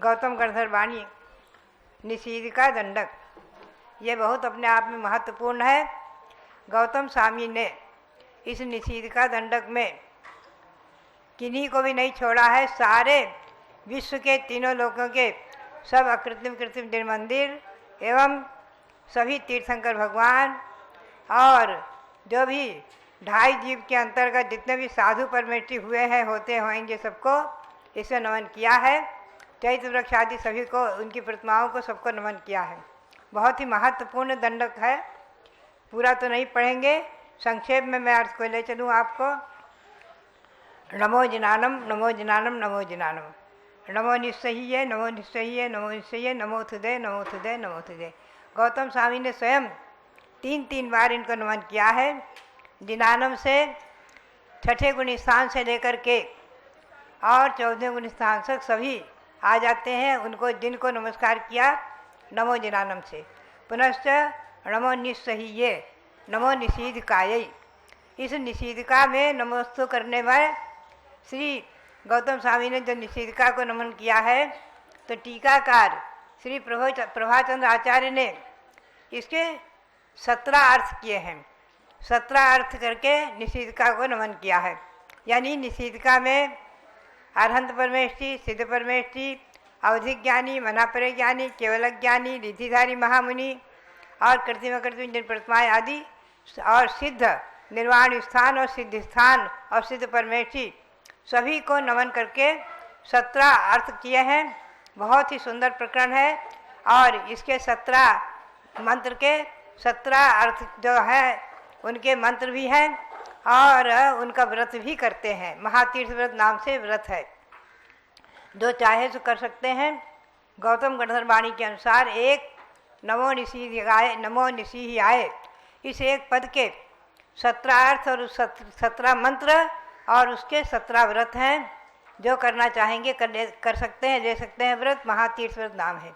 गौतम गणधर वाणी निषीदिका दंडक, ये बहुत अपने आप में महत्वपूर्ण है। गौतम स्वामी ने इस निषीदिका दंडक में किन्हीं को भी नहीं छोड़ा है। सारे विश्व के तीनों लोकों के सब अकृत्रिम कृत्रिम दिन मंदिर एवं सभी तीर्थंकर भगवान और जो भी 2.5 जीव के अंतर्गत जितने भी साधु परमेष्टि हुए हैं होते होंगे सबको इसे नमन किया है। चैत्र वृक्ष आदि सभी को उनकी प्रतिमाओं को सबको नमन किया है। बहुत ही महत्वपूर्ण दंडक है। पूरा तो नहीं पढ़ेंगे, संक्षेप में मैं अर्थ को ले चलूँ आपको। नमो जिनानम नमो जिनानम नमो जिनानम, नमो निस्सह्ये नमो निस्सह्ये नमो निस्सह्ये, नमो थुदे नमो थुदे नमो थुदे। गौतम स्वामी ने स्वयं 3 बार इनको नमन किया है। जिनानम से 6ठे गुणी स्थान से लेकर के और 14वें गुणी स्थान तक सभी आ जाते हैं। उनको जिनको नमस्कार किया नमो जिनानम से। पुनश्च नमो निस्सह्ये नमो निषीदिकायै, इस निषीदिका में नमोस्तु करने में श्री गौतम स्वामी ने जो निषीदिका को नमन किया है तो टीकाकार श्री प्रभाचंद्र आचार्य ने इसके 17 अर्थ किए हैं। 17 अर्थ करके निषीदिका को नमन किया है। यानी निषीदिका में अरहंत परमेष्टि, सिद्ध परमेष्टि, अवधिक ज्ञानी, मनापरे ज्ञानी, केवल ज्ञानी, रिद्धिधारी महामुनि और कृत्रिम अकृत्रिम जिन प्रतिमाएँ आदि और सिद्ध निर्वाण स्थान और सिद्ध स्थान और सिद्ध परमेष्टि सभी को नमन करके 17 अर्थ किए हैं। बहुत ही सुंदर प्रकरण है और इसके 17 मंत्र के 17 अर्थ जो है उनके मंत्र भी हैं और उनका व्रत भी करते हैं। महातीर्थ व्रत नाम से व्रत है, जो चाहे तो कर सकते हैं। गौतम गणधर वाणी के अनुसार एक नमो निषीहि आए, इस एक पद के 17 अर्थ और 17 मंत्र और उसके 17 व्रत हैं। जो करना चाहेंगे कर सकते हैं, ले सकते हैं व्रत। महातीर्थ व्रत नाम है।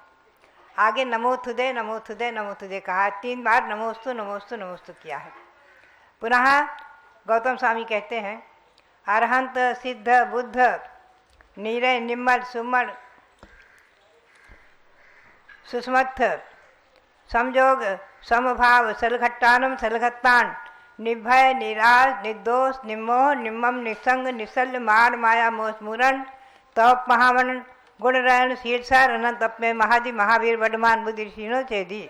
आगे नमो थुदे नमो थुदे नमो थुदे कहा, 3 बार नमोस्तु नमोस्तु नमोस्तु किया है। पुनः गौतम स्वामी कहते हैं अरहंत सिद्ध बुद्ध नीरे निम्मल सुमल सुस्मत्थ समजोग समभाव सलघट्टानम सलघट्टान निर्भय निराश निर्दोष निर्मोह निर्मम निसंग निशल्य मान माया मोस्मूरण तप महामन गुणरयन शीर्षर अनंत तप में महादि महावीर वर्धमान बुद्धि ऋषिणों चेदी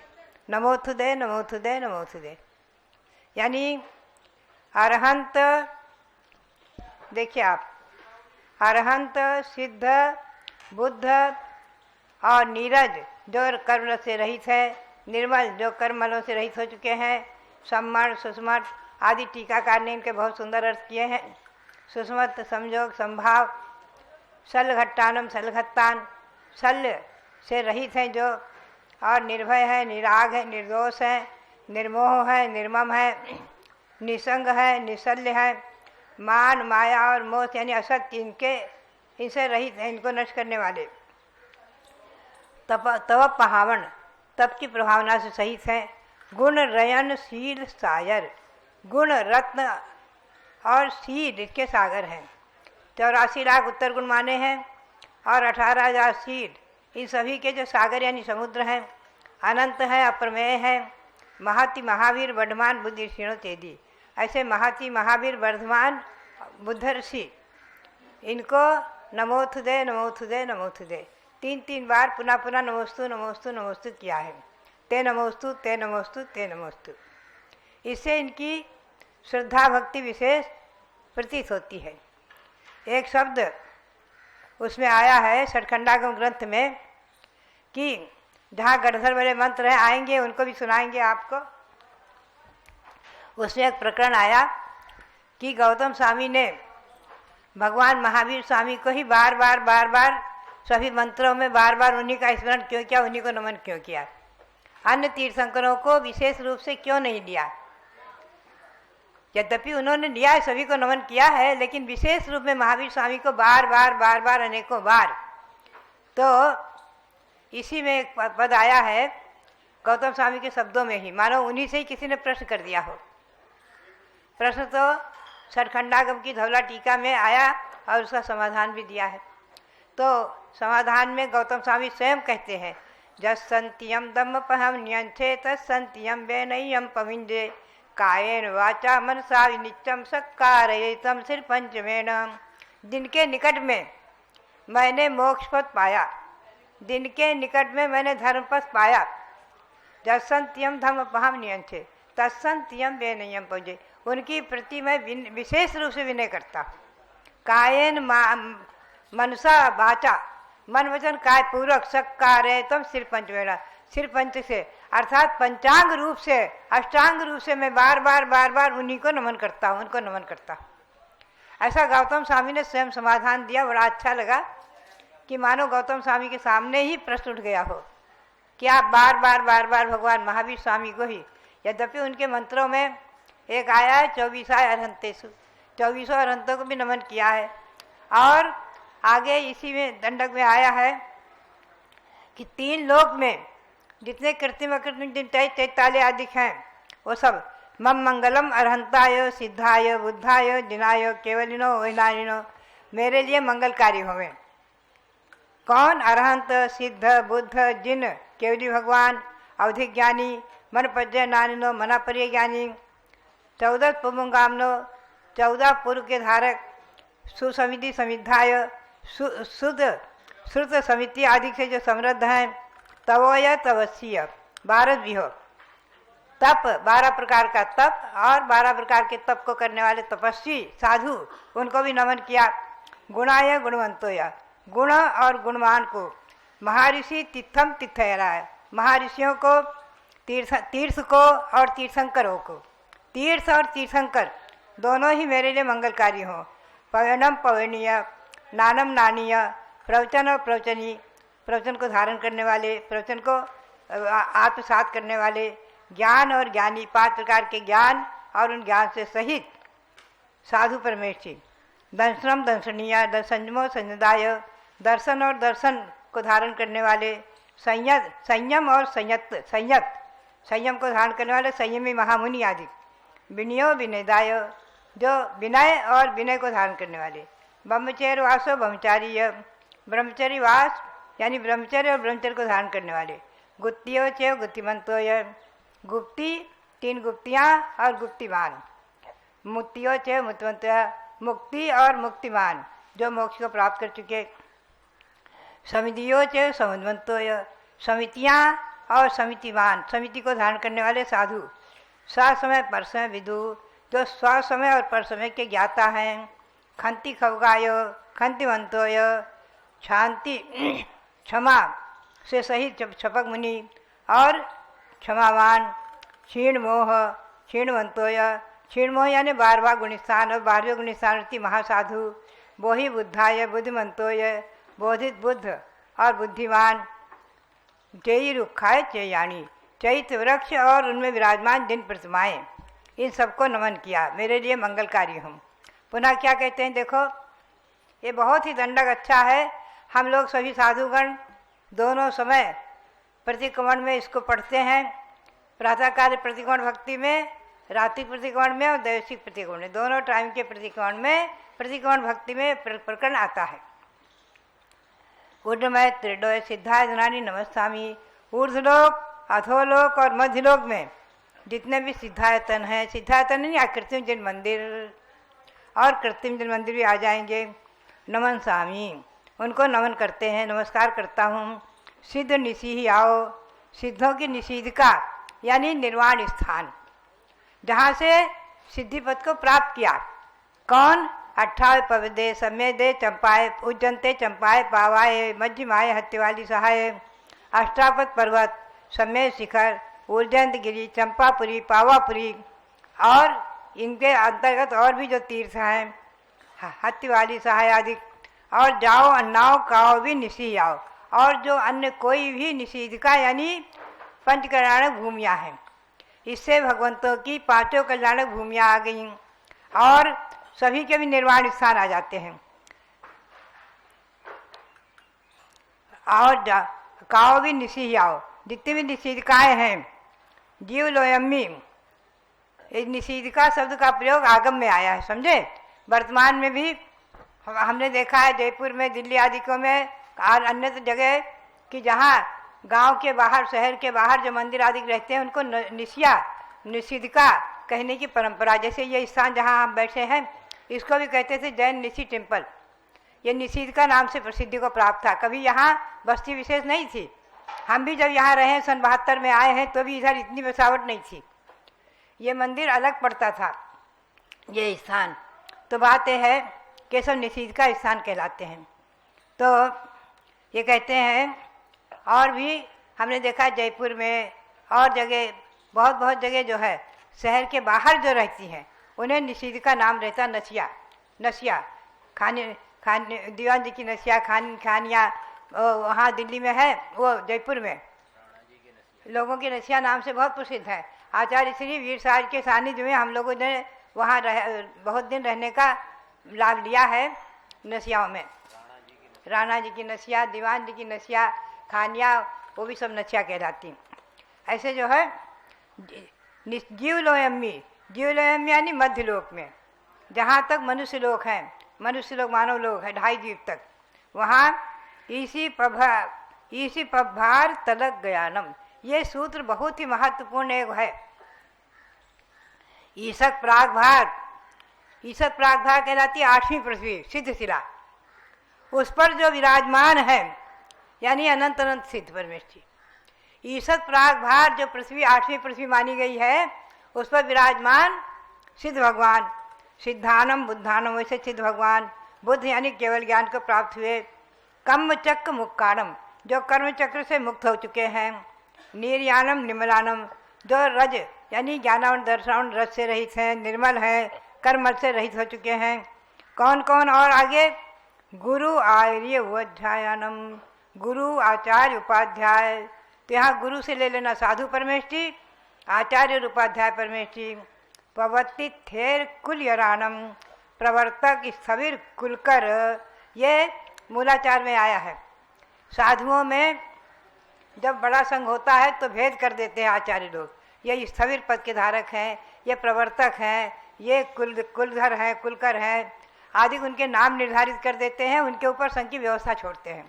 नमोथुदे नमोथुदे नमोथुदे। यानी अरहंत, देखिए आप, अरहंत सिद्ध बुद्ध और नीरज जो कर्म से रहित है, निर्मल जो कर्मलों से रहित हो चुके हैं, सम्मण सुस्मत आदि टीकाकार ने इनके बहुत सुंदर अर्थ किए हैं। सुस्मत संयोग संभाव, सलघट्टानम सलघट्टान शल्य से रहित हैं जो, और निर्भय है, निराग है, निर्दोष है, निर्मोह है, निर्मम है, निसंग है, निशल्य है, मान माया और मोह यानी असत्य इनसे रहित है, इनको नष्ट करने वाले। तव पहावन तप की प्रभावना से सहित है। गुण रयन शील सायर, गुण रत्न और शील इसके सागर हैं। 84 लाख उत्तर गुण माने हैं और 18,000 शील, इन सभी के जो सागर यानी समुद्र हैं। अनंत है, अप्रमेय है, महति महावीर वर्धमान बुद्धि ऋषिणों तेदी, ऐसे महति महावीर वर्धमान बुद्ध ऋषि, इनको नमोथुदे नमोथुदे नमोथुदे 3 बार पुनः पुनः नमोस्तु नमोस्तु नमोस्तु किया है। ते नमोस्तु ते नमोस्तु ते नमोस्तु। इससे इनकी श्रद्धा भक्ति विशेष प्रतीत होती है। एक शब्द उसमें आया है षटखंडागम ग्रंथ में कि जहाँ गणधर वाले मंत्र हैं आएंगे, उनको भी सुनाएंगे आपको। उसमें एक प्रकरण आया कि गौतम स्वामी ने भगवान महावीर स्वामी को ही बार बार सभी मंत्रों में बार उन्हीं का स्मरण क्यों किया, उन्हीं को नमन क्यों किया, अन्य तीर्थंकरों को विशेष रूप से क्यों नहीं लिया। यद्यपि उन्होंने लिया है, सभी को नमन किया है, लेकिन विशेष रूप में महावीर स्वामी को बार बार अनेकों बार। तो इसी में एक पद आया है गौतम स्वामी के शब्दों में ही, मानो उन्हीं से ही किसी ने प्रश्न कर दिया हो। प्रश्न तो षटखंडागम की धवला टीका में आया और उसका समाधान भी दिया है। तो समाधान में गौतम स्वामी स्वयं कहते हैं, जस्संत्यम दम्मपहम न्यंथे तस्संत्यम वेनय्यम पविंजे कायेन वाचा मनसा विनित्यम सत्कारयितम सिर पंचमेन। दिन के निकट में मैंने मोक्ष पथ पाया, दिन के निकट में मैंने धर्म पथ पाया। जस्संत्यम धम्मपहम न्यंथे तत्संत्यम वेनय्यम पविंजे, उनकी प्रति मैं विशेष रूप से विनय करता हूँ। कायेन मनसा वाचा, मन वचन काय पूर्वक सत्कार है तुम सिर पंचमेना, सिर पंच से अर्थात पंचांग रूप से, अष्टांग रूप से मैं बार बार उन्हीं को नमन करता हूँ, उनको नमन करता हूँ। ऐसा गौतम स्वामी ने स्वयं समाधान दिया। बड़ा अच्छा लगा कि मानो गौतम स्वामी के सामने ही प्रश्न उठ गया हो कि आप बार बार भगवान महावीर स्वामी को ही, यद्यपि उनके मंत्रों में एक आया है 24 अरहंतेषु, 24 अरहंतों को भी नमन किया है। और आगे इसी में दंडक में आया है कि 3 लोक में जितने कृत्रिम अकृत्रिम जिन चैताले आदि हैं वो सब मम मंगलम अरहंताय सिद्धाय बुद्धाय जिनाय केवलिनो वैनायिनो, मेरे लिए मंगलकारी होवे। कौन? अरहंत, सिद्ध, बुद्ध, जिन, केवली भगवान, अवधि ज्ञानी, मन पज्जय नानिनो, मना परिय ज्ञानी, 14 पुमुंगामनो, 14 पूर्व के धारक, सुसमिति समिधाय, शुद्ध श्रुत समिति आदि से जो समृद्ध हैं, तवोय तवस्य, 12 भी हो, तप 12 प्रकार का तप और 12 प्रकार के तप को करने वाले तपस्वी साधु, उनको भी नमन किया। गुणाय गुणवंतोय, गुण और गुणवान को, महर्षि तीर्थम तीर्थयराय, महर्षियों को, तीर्थ को और तीर्थंकरों को, तीर्थ और तीर्थंकर दोनों ही मेरे लिए मंगलकारी हों। पवनम पवनीय, नानम नानीय, प्रवचन और प्रवचनी, प्रवचन को धारण करने वाले, प्रवचन को आत्मसात करने वाले, ज्ञान और ज्ञानी, 5 प्रकार के ज्ञान और उन ज्ञान से सहित साधु परमेष्ठी। दर्शनम दर्शनीय, संयमो संयदाय, दर्शन और दर्शन को धारण करने वाले, संयम और संयम को धारण करने वाले संयमी महामुनि आदि। विनयो विनयदाय, जो विनय और विनय को धारण करने वाले। ब्रह्मचर्य वासो ब्रह्मचारी, ब्रह्मचर्य वास यानी ब्रह्मचर्य और ब्रह्मचर्य को धारण करने वाले। गुप्तियो च गुप्तिमंतो, गुप्ती 3 गुप्तियाँ और गुप्तिमान। मुक्तियो च मुक्तिमंत, मुक्ति और मुक्तिमान जो मोक्ष को प्राप्त कर चुके। समितियो च समितिमंतो, समितियाँ और समितिमान, समिति को धारण करने वाले साधु। ससमय परसमय विदु, जो स्वसमय और परसमय के ज्ञाता हैं। खंति खवगाय, खंतिवंतोय, शांति क्षमा से सहित क्षपक मुनि और क्षमावान। क्षीण मोह, क्षीणवंतोय, क्षीण मोह यानी 12वां गुणस्थान और 12वें गुणस्थान महासाधु। बोहि बुद्धाय, बुद्धिमंतोय, बोधित बुद्ध और बुद्धिमान। जयी रुखाय चयाणी, चैत वृक्ष और उनमें विराजमान जिन प्रतिमाएं, इन सबको नमन किया, मेरे लिए मंगलकारी हूँ। पुनः क्या कहते हैं, देखो ये बहुत ही दंडक अच्छा है। हम लोग सभी साधुगण दोनों समय प्रतिक्रमण में इसको पढ़ते हैं, प्रातःकाल प्रतिक्रमण भक्ति में, रात्रि प्रतिक्रमण में और दैविक प्रतिक्रमण में, दोनों टाइम के प्रतिक्रमण में, प्रतिक्रमण भक्ति में प्रकरण आता है। ऊर्ध्वमय त्रिडोय सिद्धाय धनानी नमस्तामी। ऊर्ध्वलोक, अधोलोक और मध्यलोक में जितने भी सिद्धायतन हैं, सिद्धायतन यानी कृत्रिम जिन मंदिर और कृत्रिम जिन मंदिर भी आ जाएंगे, नमन स्वामी, उनको नमन करते हैं, नमस्कार करता हूँ। सिद्ध निशीही आओ, सिद्धों की निषीधिका यानी निर्वाण स्थान, जहाँ से सिद्धि पद को प्राप्त किया। कौन? 28 पवदे समय दे चंपाए, उज्जनते चंपाए पावाए, मध्यमाए हत्यवाली सहाय। अष्टापद पर्वत, समय शिखर, उज्जैन गिरी, चंपापुरी, पावापुरी और इनके अंतर्गत और भी जो तीर्थ हैं, हत्यवाली सहाय आदि। और जाओ अन्नाओ काओ भी निशी आओ, और जो अन्य कोई भी निषिधिका यानी पंचकल्याणक भूमियाँ हैं, इससे भगवंतों की 5 कल्याणक भूमियाँ आ गई और सभी के भी निर्वाण स्थान आ जाते हैं। और काओ भी निशी आओ, जितने भी निषिधिकाएँ हैं, जीव लोयम्मी, इस निषिधिका शब्द का प्रयोग आगम में आया है, समझे। वर्तमान में भी हमने देखा है, जयपुर में, दिल्ली आदि को में और अन्य जगह कि जहाँ गांव के बाहर, शहर के बाहर जो मंदिर आदि रहते हैं उनको निशिया, निषिद्धिका कहने की परंपरा। जैसे ये स्थान जहाँ हम बैठे हैं इसको भी कहते थे जैन निशी टेम्पल। ये निषिद्धिका नाम से प्रसिद्धि को प्राप्त था। कभी यहाँ बस्ती विशेष नहीं थी। हम भी जब यहाँ रहे सन 72 में आए हैं तो भी इधर इतनी बसावट नहीं थी। ये मंदिर अलग पड़ता था ये स्थान। तो बात यह है कि सब निषिद्धिका स्थान कहलाते हैं। तो ये कहते हैं, और भी हमने देखा जयपुर में और जगह, बहुत जगह जो है शहर के बाहर जो रहती हैं उन्हें निषिद्धिका नाम रहता नसिया। नसिया दीवान जी की नसिया, खानिया वहाँ दिल्ली में है, वो जयपुर में लोगों की नसिया नाम से बहुत प्रसिद्ध है। आचार्य श्री वीर साहब के सानिध्य में हम लोगों ने वहाँ बहुत दिन रहने का लाभ लिया है। नसियाओं में राणा जी की नसिया, दीवान जी की नसिया, खानिया, वो भी सब नसिया कहलाती। ऐसे जो है जीवलोयम्मी, जीवलोयम्मी यानी मध्य लोक में, जहाँ तक मनुष्य लोक हैं, मनुष्य लोग मानव लोग हैं 2.5 द्वीप तक, वहाँ इसी पभार तलक गयानम, ये सूत्र बहुत ही महत्वपूर्ण एक है। ईसक प्रागभार, ईसक प्रागभार कहलाती 8वीं पृथ्वी सिद्ध शिला, उस पर जो विराजमान है यानी अनंत अनंत सिद्ध परमेश्वर। ईसक प्रागभार जो पृथ्वी 8वीं पृथ्वी मानी गई है उस पर विराजमान सिद्ध भगवान, सिद्धानम बुद्धानम, वैसे सिद्ध भगवान। बुद्ध यानी केवल ज्ञान को प्राप्त हुए। कर्म चक्र मुक्काणम, जो कर्म चक्र से मुक्त हो चुके हैं। निर्यानम निमलानम, जो रज यानी ज्ञानावन दर्शनावन रज से रहित हैं, निर्मल हैं, कर्म से रहित हो चुके हैं। कौन कौन? और आगे गुरु आर्य उपाध्यायनम, गुरु आचार्य उपाध्याय। तो यहाँ गुरु से ले लेना साधु परमेष्टि, आचार्य और उपाध्याय परमेष्टि। प्रवर्तित थेर कुल यरानम, प्रवर्तक स्थविर कुलकर, ये मूलाचार में आया है। साधुओं में जब बड़ा संघ होता है तो भेद कर देते हैं आचार्य लोग, ये स्थविर पद के धारक हैं, ये प्रवर्तक हैं, ये कुलधर हैं, कुलकर हैं आदि, उनके नाम निर्धारित कर देते हैं, उनके ऊपर संघ की व्यवस्था छोड़ते हैं।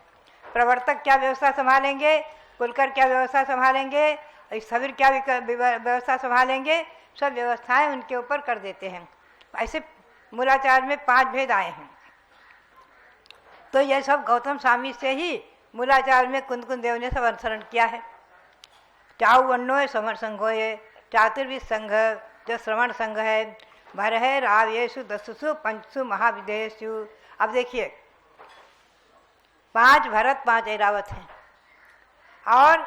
प्रवर्तक क्या व्यवस्था संभालेंगे, कुलकर क्या व्यवस्था संभालेंगे, स्थविर क्या व्यवस्था संभालेंगे, सब व्यवस्थाएं उनके ऊपर कर देते हैं। ऐसे मूलाचार में 5 भेद आए हैं। तो यह सब गौतम स्वामी से ही मूलाचार में कुंद देव ने सब अनुसरण किया है। चाउवन्नो समर संघो, ये चातुर्विद संघ जो श्रवण संघ है, भरहे रावेशु दसुसु पंचसु महाविदेशु। अब देखिए 5 भरत 5 ऐरावत हैं और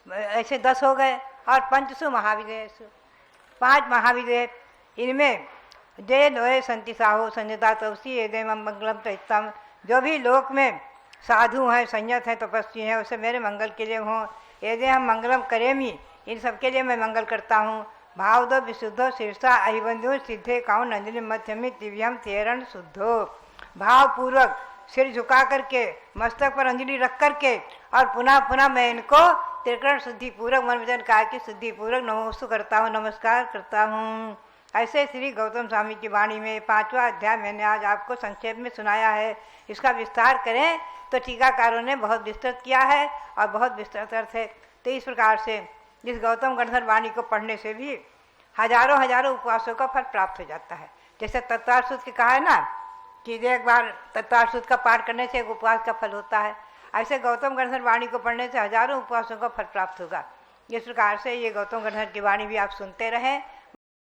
ऐसे 10 हो गए, और पंचसु महाविदेशु 5 महाविदेश। इनमें जय लोए संति साहो संयता तपसी ये दे मंगलम तम, जो भी लोक में साधु हैं, संयत हैं, तपस्वी हैं, उसे मेरे मंगल के लिए हों। ये दे हम मंगलम करेमी, इन सबके लिए मैं मंगल करता हूँ। भाव दो विशुद्धो शीर्षा अहिबंधु सिद्धे काउ नंदिनी मध्यमी दिव्यम तेरण शुद्धो। भाव पूर्वक सिर झुका करके, मस्तक पर अंजलि रख करके, और पुनः पुनः मैं इनको त्रिकरण शुद्धि पूर्वक, मन वचन काया की शुद्धि पूर्वक नमोस्तु करता हूँ, नमस्कार करता हूँ। ऐसे श्री गौतम स्वामी की वाणी में 5वां अध्याय मैंने आज आपको संक्षेप में सुनाया है। इसका विस्तार करें तो टीकाकारों ने बहुत विस्तृत किया है और बहुत विस्तृत अर्थ है। तो इस प्रकार से इस गौतम गणधर वाणी को पढ़ने से भी हजारों उपवासों का फल प्राप्त हो जाता है। जैसे तत्वार्थ सूत्र कहा है ना कि एक बार तत्वार्थ सूत्र का पाठ करने से एक उपवास का फल होता है, ऐसे गौतम गणधर वाणी को पढ़ने से हजारों उपवासों का फल प्राप्त होगा। इस प्रकार से ये गौतम गणधर की वाणी भी आप सुनते रहें